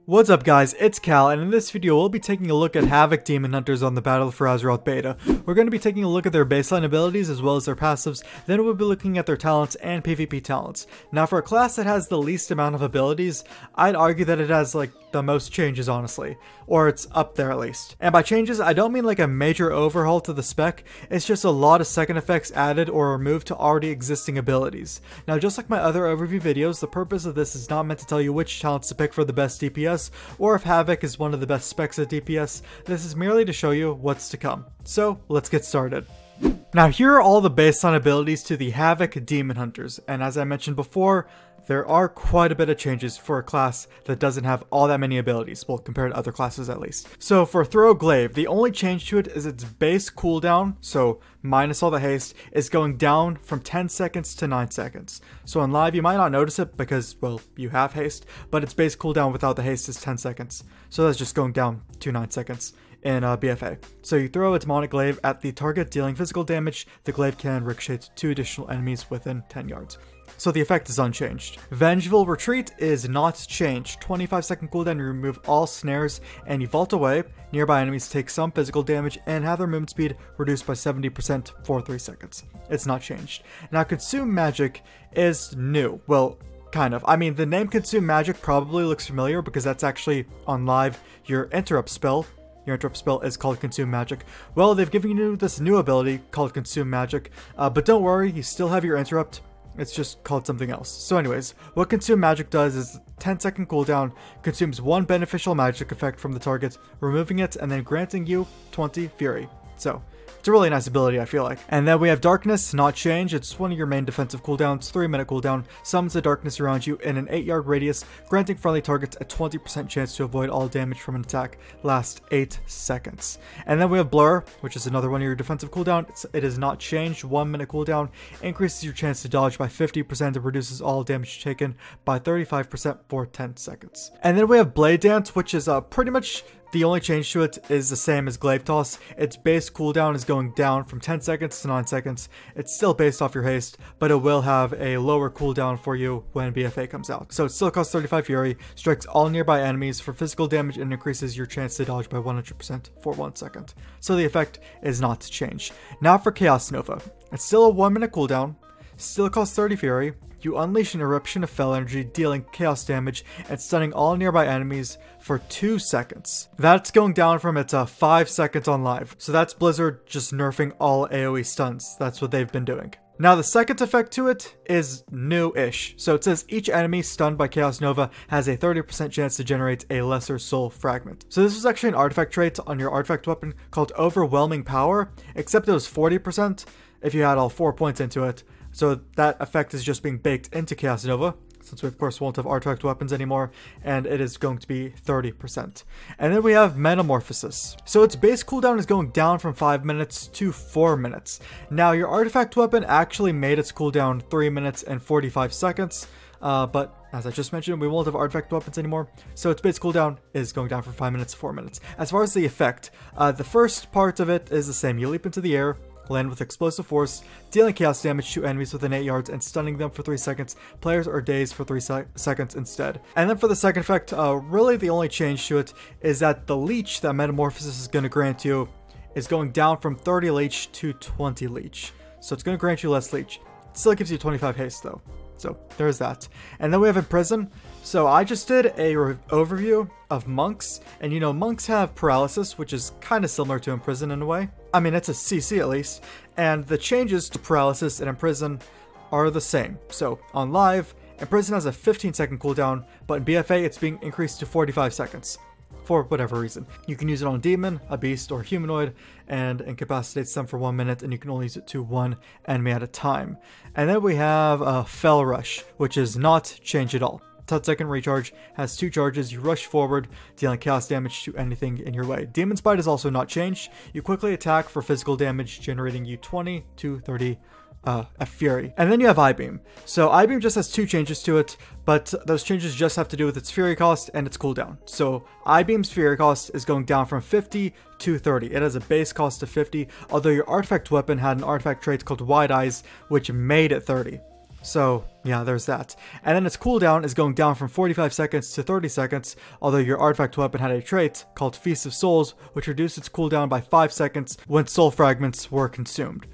What's up guys, it's Cal, and in this video we'll be taking a look at Havoc Demon Hunters on the Battle for Azeroth beta. We're going to be taking a look at their baseline abilities as well as their passives, then we'll be looking at their talents and PvP talents. Now for a class that has the least amount of abilities, I'd argue that it has like the most changes honestly, or it's up there at least. And by changes, I don't mean like a major overhaul to the spec, it's just a lot of second effects added or removed to already existing abilities. Now just like my other overview videos, the purpose of this is not meant to tell you which talents to pick for the best DPS, or if Havoc is one of the best specs at DPS. This is merely to show you what's to come. So let's get started. Now here are all the baseline abilities to the Havoc Demon Hunters, and as I mentioned before, there are quite a bit of changes for a class that doesn't have all that many abilities, well compared to other classes at least. So for Throw Glaive, the only change to it is its base cooldown, so minus all the haste, is going down from 10 seconds to 9 seconds. So on live you might not notice it because, well, you have haste, but its base cooldown without the haste is 10 seconds. So that's just going down to 9 seconds in BFA. So you throw a demonic glaive at the target dealing physical damage, the glaive can ricochet to 2 additional enemies within 10 yards. So the effect is unchanged. Vengeful Retreat is not changed. 25-second cooldown, you remove all snares and you vault away. Nearby enemies take some physical damage and have their movement speed reduced by 70% for 3 seconds. It's not changed. Now Consume Magic is new. Well, kind of. I mean, the name Consume Magic probably looks familiar because that's actually on live your interrupt spell. Your interrupt spell is called Consume Magic. Well, they've given you this new ability called Consume Magic, but don't worry, you still have your interrupt. It's just called something else. So anyways, what Consume Magic does is 10-second cooldown, consumes 1 beneficial magic effect from the target, removing it and then granting you 20 Fury. So it's a really nice ability, I feel like. And then we have Darkness, not change. It's one of your main defensive cooldowns, 3-minute cooldown, summons the darkness around you in an 8-yard radius, granting friendly targets a 20% chance to avoid all damage from an attack, lasts 8 seconds. And then we have Blur, which is another one of your defensive cooldown. It is not changed, 1-minute cooldown, increases your chance to dodge by 50% and reduces all damage taken by 35% for 10 seconds. And then we have Blade Dance, which is pretty much the only change to it is the same as Glaive Toss. Its base cooldown is going down from 10 seconds to 9 seconds. It's still based off your haste, but it will have a lower cooldown for you when BFA comes out. So it still costs 35 Fury, strikes all nearby enemies for physical damage, and increases your chance to dodge by 100% for 1 second. So the effect is not changed. Now for Chaos Nova. It's still a 1-minute cooldown, still costs 30 Fury. You unleash an eruption of fell energy, dealing chaos damage and stunning all nearby enemies for 2 seconds. That's going down from its 5 seconds on live. So that's Blizzard just nerfing all AoE stuns. That's what they've been doing. Now the second effect to it is new-ish. So it says each enemy stunned by Chaos Nova has a 30% chance to generate a lesser soul fragment. So this was actually an artifact trait on your artifact weapon called Overwhelming Power, except it was 40% if you had all 4 points into it. So that effect is just being baked into Chaos Nova, since we of course won't have artifact weapons anymore, and it is going to be 30%. And then we have Metamorphosis. So its base cooldown is going down from 5 minutes to 4 minutes. Now your artifact weapon actually made its cooldown 3 minutes and 45 seconds, but as I just mentioned, we won't have artifact weapons anymore, so its base cooldown is going down from 5 minutes to 4 minutes. As far as the effect, the first part of it is the same. You leap into the air, land with explosive force, dealing chaos damage to enemies within 8 yards and stunning them for 3 seconds. Players are dazed for 3 seconds instead. And then for the second effect, really the only change to it is that the leech that Metamorphosis is going to grant you is going down from 30 leech to 20 leech. So it's going to grant you less leech. It still gives you 25 haste though. So there's that. And then we have Imprison. So I just did a overview of monks, and you know, monks have paralysis, which is kind of similar to Imprison in a way. I mean, it's a CC at least, and the changes to paralysis and Imprison are the same. So on live, Imprison has a 15-second cooldown, but in BFA it's being increased to 45 seconds. For whatever reason. You can use it on a demon, a beast, or a humanoid, and incapacitates them for 1 minute, and you can only use it to 1 enemy at a time. And then we have Fell Rush, which is not changed at all. 10-second recharge, has 2 charges, you rush forward, dealing chaos damage to anything in your way. Demon's Bite is also not changed. You quickly attack for physical damage, generating you 20 to 30 Fury. And then you have Eye-Beam. So Eye-Beam just has 2 changes to it, but those changes just have to do with its Fury cost and its cooldown. So Eye-Beam's Fury cost is going down from 50 to 30. It has a base cost of 50, although your artifact weapon had an artifact trait called Wide Eyes, which made it 30. So yeah, there's that. And then its cooldown is going down from 45 seconds to 30 seconds, although your artifact weapon had a trait called Feast of Souls, which reduced its cooldown by 5 seconds when soul fragments were consumed.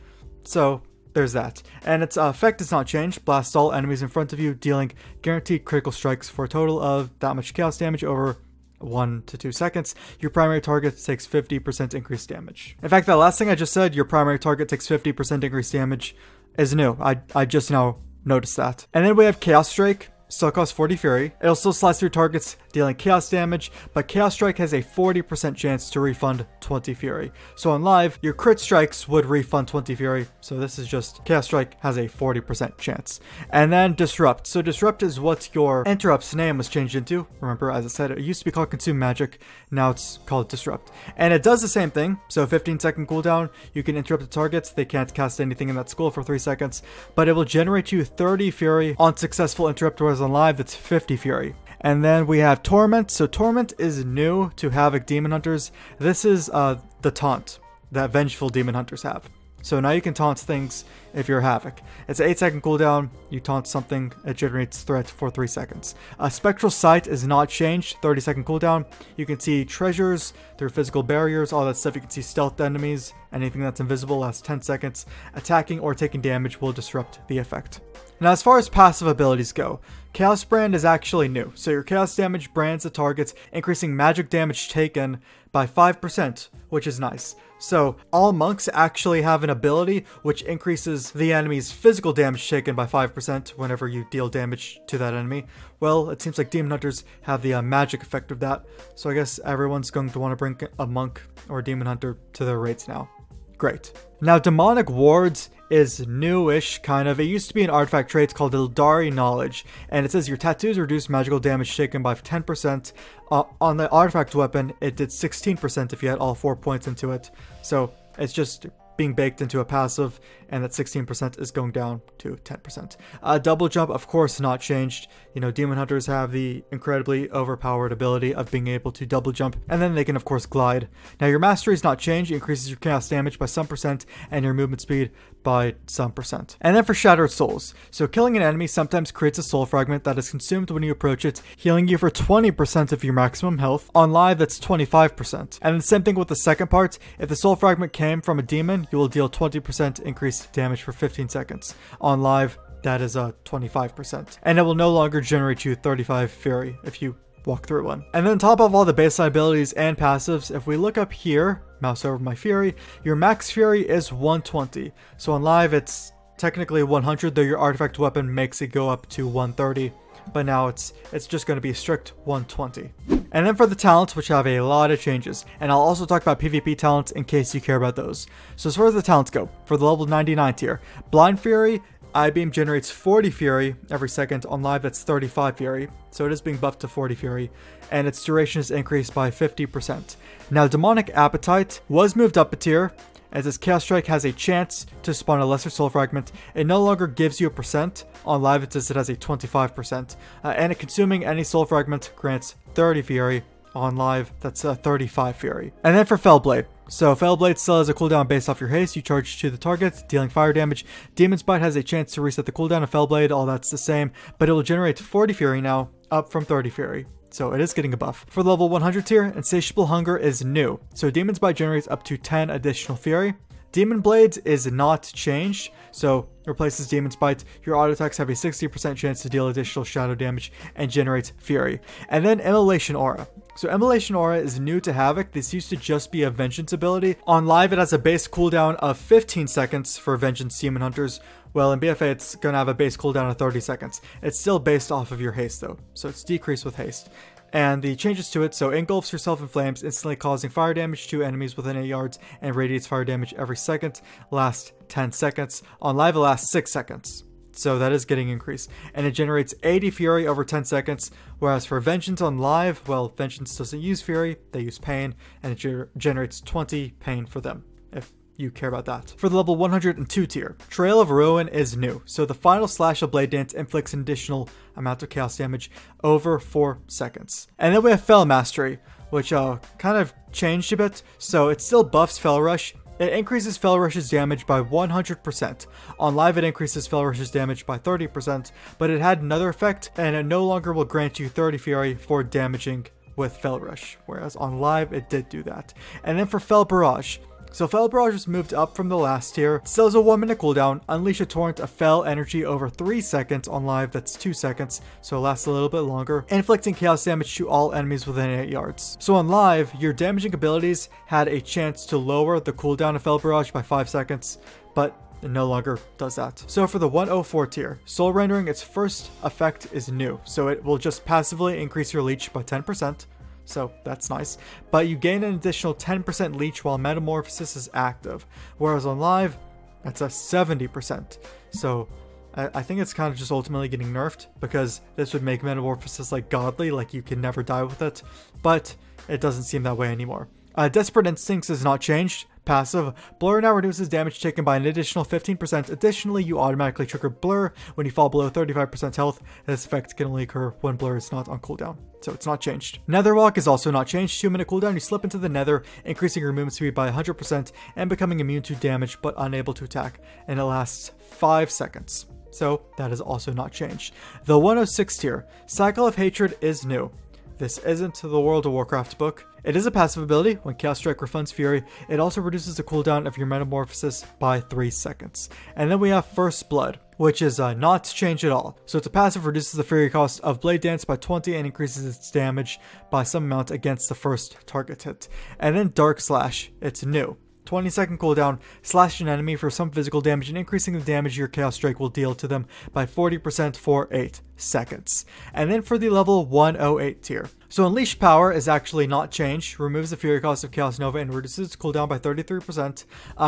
So there's that. And its effect does not change. Blast all enemies in front of you, dealing guaranteed critical strikes for a total of that much chaos damage over 1 to 2 seconds. Your primary target takes 50% increased damage. In fact, that last thing I just said, your primary target takes 50% increased damage, is new. I just now noticed that. And then we have Chaos Strike. Still costs 40 Fury. It'll still slice through targets, dealing chaos damage, but Chaos Strike has a 40% chance to refund 20 Fury. So on live, your crit strikes would refund 20 Fury. So this is just Chaos Strike has a 40% chance. And then Disrupt. So Disrupt is what your interrupt's name was changed into. Remember, as I said, it used to be called Consume Magic. Now it's called Disrupt. And it does the same thing. So 15-second cooldown, you can interrupt the targets. They can't cast anything in that school for 3 seconds, but it will generate you 30 Fury on successful interrupt, whereas on live, that's 50 Fury. And then we have Torment. So Torment is new to Havoc Demon Hunters. This is the taunt that Vengeful Demon Hunters have. So now you can taunt things if you're Havoc. It's an 8-second cooldown. You taunt something, it generates threat for 3 seconds. Spectral Sight is not changed, 30-second cooldown. You can see treasures through physical barriers, all that stuff. You can see stealth enemies, anything that's invisible lasts 10 seconds. Attacking or taking damage will disrupt the effect. Now, as far as passive abilities go, Chaos Brand is actually new. So your Chaos damage brands the targets, increasing magic damage taken by 5%, which is nice. So all monks actually have an ability which increases the enemy's physical damage taken by 5% whenever you deal damage to that enemy. Well, it seems like Demon Hunters have the magic effect of that. So I guess everyone's going to want to bring a monk or a Demon Hunter to their raids now. Great. Now, Demonic Wards is newish, kind of. It used to be an artifact trait called Ildari Knowledge, and it says your tattoos reduce magical damage taken by 10%. On the artifact weapon, it did 16% if you had all 4 points into it. So it's just being baked into a passive, and that 16% is going down to 10%. Double jump, of course, not changed. You know, Demon Hunters have the incredibly overpowered ability of being able to double jump, and then they can, of course, glide. Now, your mastery is not changed. It increases your chaos damage by some percent, and your movement speed by some percent. And then for Shattered Souls. So killing an enemy sometimes creates a soul fragment that is consumed when you approach it, healing you for 20% of your maximum health. On live, that's 25%. And the same thing with the second part. If the soul fragment came from a demon, you will deal 20% increased damage for 15 seconds. On live, that is 25%. And it will no longer generate you 35 Fury if you walk through one. And then on top of all the baseline abilities and passives, if we look up here, mouse over my Fury, your max Fury is 120. So on live, it's technically 100, though your artifact weapon makes it go up to 130. But now it's just going to be a strict 120. And then for the talents, which have a lot of changes, and I'll also talk about PvP talents in case you care about those. So as far as the talents go, for the level 99 tier, Blind Fury, I-Beam generates 40 Fury every second. On live, that's 35 Fury. So it is being buffed to 40 Fury, and its duration is increased by 50%. Now, Demonic Appetite was moved up a tier, as this Chaos Strike has a chance to spawn a lesser soul fragment. It no longer gives you a percent. On live, it says it has a 25%. And consuming any soul fragment grants 30 Fury. On live, that's 35 Fury. And then for Fellblade. So Fellblade still has a cooldown based off your haste. You charge to the target, dealing fire damage. Demon's Bite has a chance to reset the cooldown of Fellblade. All that's the same, but it will generate 40 Fury now, up from 30 Fury. So it is getting a buff. For the level 100 tier, Insatiable Hunger is new. So Demon's Bite generates up to 10 additional Fury. Demon Blades is not changed, so replaces Demon's Bite. Your auto attacks have a 60% chance to deal additional shadow damage and generates Fury. And then Immolation Aura. So Immolation Aura is new to Havoc. This used to just be a Vengeance ability. On live, it has a base cooldown of 15 seconds for Vengeance Demon Hunters. Well, in BFA, it's going to have a base cooldown of 30 seconds. It's still based off of your haste, though, so it's decreased with haste. And the changes to it, so engulfs yourself in flames, instantly causing fire damage to enemies within 8 yards, and radiates fire damage every second, lasts 10 seconds. On live, it lasts 6 seconds. So that is getting increased. And it generates 80 Fury over 10 seconds, whereas for Vengeance on live, well, Vengeance doesn't use Fury, they use Pain, and it generates 20 Pain for them, if you care about that. For the level 102 tier, Trail of Ruin is new. So the final slash of Blade Dance inflicts an additional amount of chaos damage over 4 seconds. And then we have Fell Mastery, which kind of changed a bit. So it still buffs Fell Rush, It increases Felrush's damage by 100%. On live, it increases Felrush's damage by 30%, but it had another effect, and it no longer will grant you 30 Fury for damaging with Felrush, whereas on live, it did do that. And then for Fel Barrage. So Fel Barrage was moved up from the last tier, still has a 1 minute cooldown, unleash a torrent of Fel energy over 3 seconds, on live that's 2 seconds, so it lasts a little bit longer, inflicting chaos damage to all enemies within 8 yards. So on live, your damaging abilities had a chance to lower the cooldown of Fel Barrage by 5 seconds, but it no longer does that. So for the 104 tier, Soul Rendering, its first effect is new, so it will just passively increase your leech by 10%. So that's nice, but you gain an additional 10% leech while Metamorphosis is active, whereas on live, that's a 70%. So I think it's kind of just ultimately getting nerfed, because this would make Metamorphosis like godly, like you can never die with it, but it doesn't seem that way anymore. Desperate Instincts is not changed. Passive. Blur now reduces damage taken by an additional 15%. Additionally, you automatically trigger Blur when you fall below 35% health. This effect can only occur when Blur is not on cooldown, so it's not changed. Netherwalk is also not changed. 2 minute cooldown, you slip into the nether, increasing your movement speed by 100% and becoming immune to damage but unable to attack, and it lasts 5 seconds. So that is also not changed. The 106 tier, Cycle of Hatred is new. This isn't the World of Warcraft book. It is a passive ability. When Chaos Strike refunds Fury, it also reduces the cooldown of your Metamorphosis by 3 seconds. And then we have First Blood, which is not changed at all. So it's a passive, reduces the Fury cost of Blade Dance by 20 and increases its damage by some amount against the first target hit. And then Dark Slash, it's new. 20-second cooldown, slash an enemy for some physical damage and increasing the damage your Chaos Strike will deal to them by 40% for 8 seconds. And then for the level 108 tier. So Unleash Power is actually not changed, removes the Fury cost of Chaos Nova and reduces its cooldown by 33%.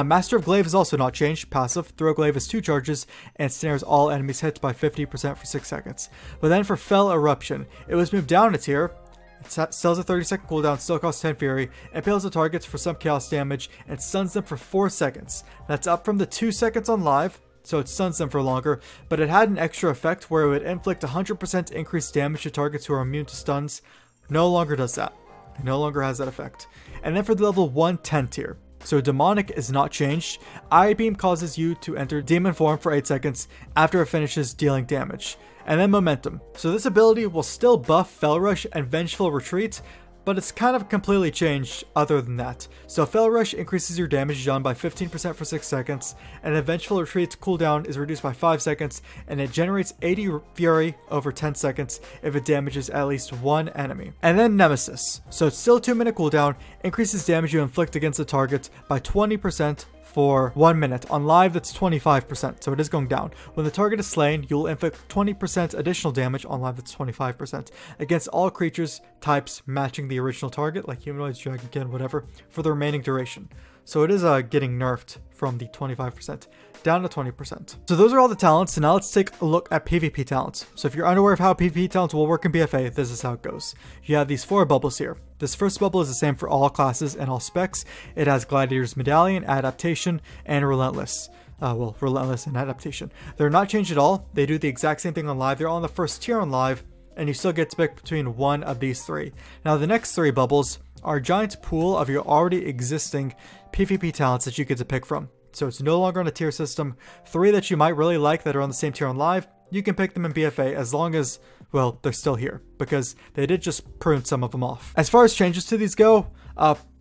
Master of Glaive is also not changed, passive, Throw Glaive is 2 charges and snares all enemies hit by 50% for 6 seconds. But then for Fel Eruption, it was moved down a tier. It still has a 30-second cooldown, still costs 10 Fury, impales the targets for some chaos damage, and stuns them for 4 seconds. That's up from the 2 seconds on live, so it stuns them for longer, but it had an extra effect where it would inflict 100% increased damage to targets who are immune to stuns. No longer does that. It no longer has that effect. And then for the level 110 tier. So Demonic is not changed. Eye Beam causes you to enter demon form for 8 seconds after it finishes dealing damage. And then Momentum. So this ability will still buff Felrush and Vengeful Retreat, but it's kind of completely changed other than that. So Felrush increases your damage done by 15% for 6 seconds, and then Vengeful Retreat's cooldown is reduced by 5 seconds, and it generates 80 Fury over 10 seconds if it damages at least 1 enemy. And then Nemesis. So it's still 2 minute cooldown, increases damage you inflict against the target by 20% for 1 minute. On live, that's 25%, so it is going down. When the target is slain, you'll inflict 20% additional damage. On live, that's 25%, against all creatures types matching the original target, like humanoids, dragonkin, whatever, for the remaining duration. So it is getting nerfed from the 25% down to 20%. So those are all the talents, and now let's take a look at PvP talents. So if you're unaware of how PvP talents will work in BFA, this is how it goes. You have these 4 bubbles here. This first bubble is the same for all classes and all specs. It has Gladiator's Medallion, Adaptation, and Relentless. Well, Relentless and Adaptation. They're not changed at all. They do the exact same thing on live. They're all on the first tier on live, and you still get to pick between one of these 3. Now the next 3 bubbles are a giant pool of your already existing PvP talents that you get to pick from. So it's no longer on a tier system. 3 that you might really like that are on the same tier on live, you can pick them in BFA as long as, well, they're still here, because they did just prune some of them off. As far as changes to these go,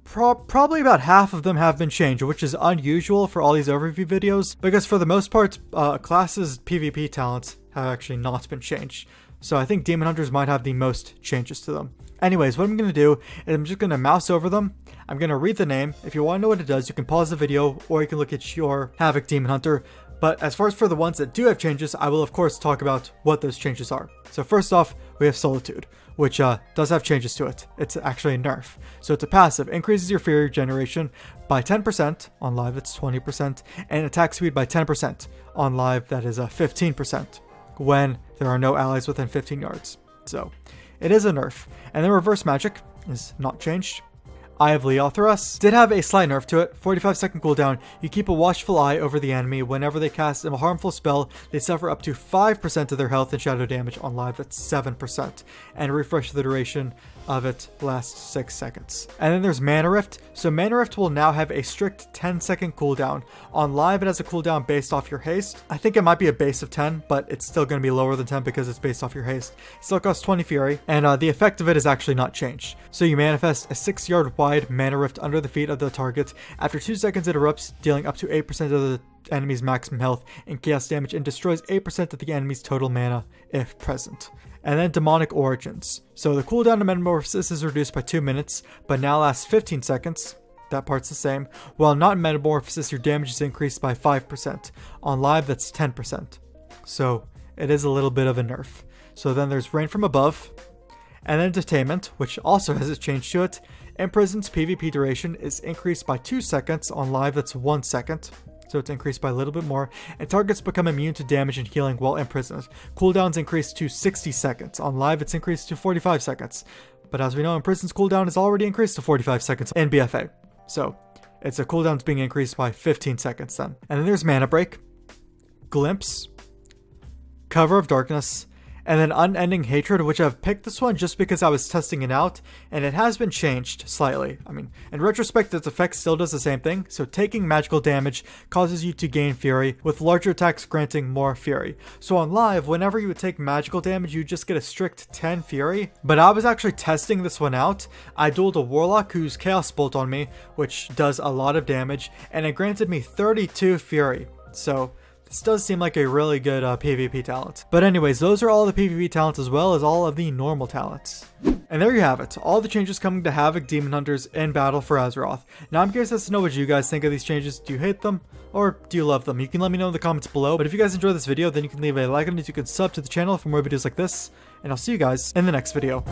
probably about half of them have been changed, which is unusual for all these overview videos, because for the most part, classes' PvP talents have actually not been changed. So I think Demon Hunters might have the most changes to them. Anyways, what I'm going to do is I'm just going to mouse over them. I'm going to read the name. If you want to know what it does, you can pause the video, or you can look at your Havoc Demon Hunter. But as far as for the ones that do have changes, I will of course talk about what those changes are. So first off, we have Solitude, which does have changes to it. It's actually a nerf. So it's a passive, increases your Fury generation by 10%, on live it's 20%, and attack speed by 10%, on live that is 15%, when there are no allies within 15 yards. So it is a nerf. And then Reverse Magic is not changed. Eye of Leothras did have a slight nerf to it. 45-second cooldown. You keep a watchful eye over the enemy. Whenever they cast a harmful spell, they suffer up to 5% of their health and shadow damage. On live, that's 7%. And refresh the duration of it lasts 6 seconds. And then there's Mana Rift. So Mana Rift will now have a strict 10-second cooldown. On live, it has a cooldown based off your haste. I think it might be a base of 10, but it's still going to be lower than 10 because it's based off your haste. It still costs 20 Fury, and the effect of it is actually not changed. So you manifest a 6-yard wide Mana Rift under the feet of the target. After 2 seconds, it erupts, dealing up to 8% of the enemy's maximum health and chaos damage, and destroys 8% of the enemy's total mana if present. And then Demonic Origins. So the cooldown to Metamorphosis is reduced by 2 minutes, but now lasts 15 seconds. That part's the same. While not in Metamorphosis, your damage is increased by 5%. On live, that's 10%. So it is a little bit of a nerf. So then there's Rain from Above. And then Detainment, which also has a change to it. Imprison's PvP duration is increased by 2 seconds. On live, that's 1 second. So it's increased by a little bit more, and targets become immune to damage and healing while imprisoned. Cooldowns increased to 60 seconds. On live, it's increased to 45 seconds. But as we know, Imprisoned's cooldown is already increased to 45 seconds in BFA. So it's a cooldown's being increased by 15 seconds then. And then there's Mana Break, Glimpse, Cover of Darkness, and then Unending Hatred, which I've picked this one just because I was testing it out, and it has been changed slightly. I mean, in retrospect, its effect still does the same thing, so taking magical damage causes you to gain Fury, with larger attacks granting more Fury. So on live, whenever you would take magical damage, you just get a strict 10 Fury, but I was actually testing this one out. I dueled a Warlock who's Chaos Bolt on me, which does a lot of damage, and it granted me 32 Fury. So this does seem like a really good PvP talent. But anyways, those are all the PvP talents as well as all of the normal talents. And there you have it, all the changes coming to Havoc Demon Hunters in Battle for Azeroth. Now I'm curious as to know what you guys think of these changes. Do you hate them or do you love them? You can let me know in the comments below. But if you guys enjoyed this video, then you can leave a like on it, you can sub to the channel for more videos like this, and I'll see you guys in the next video.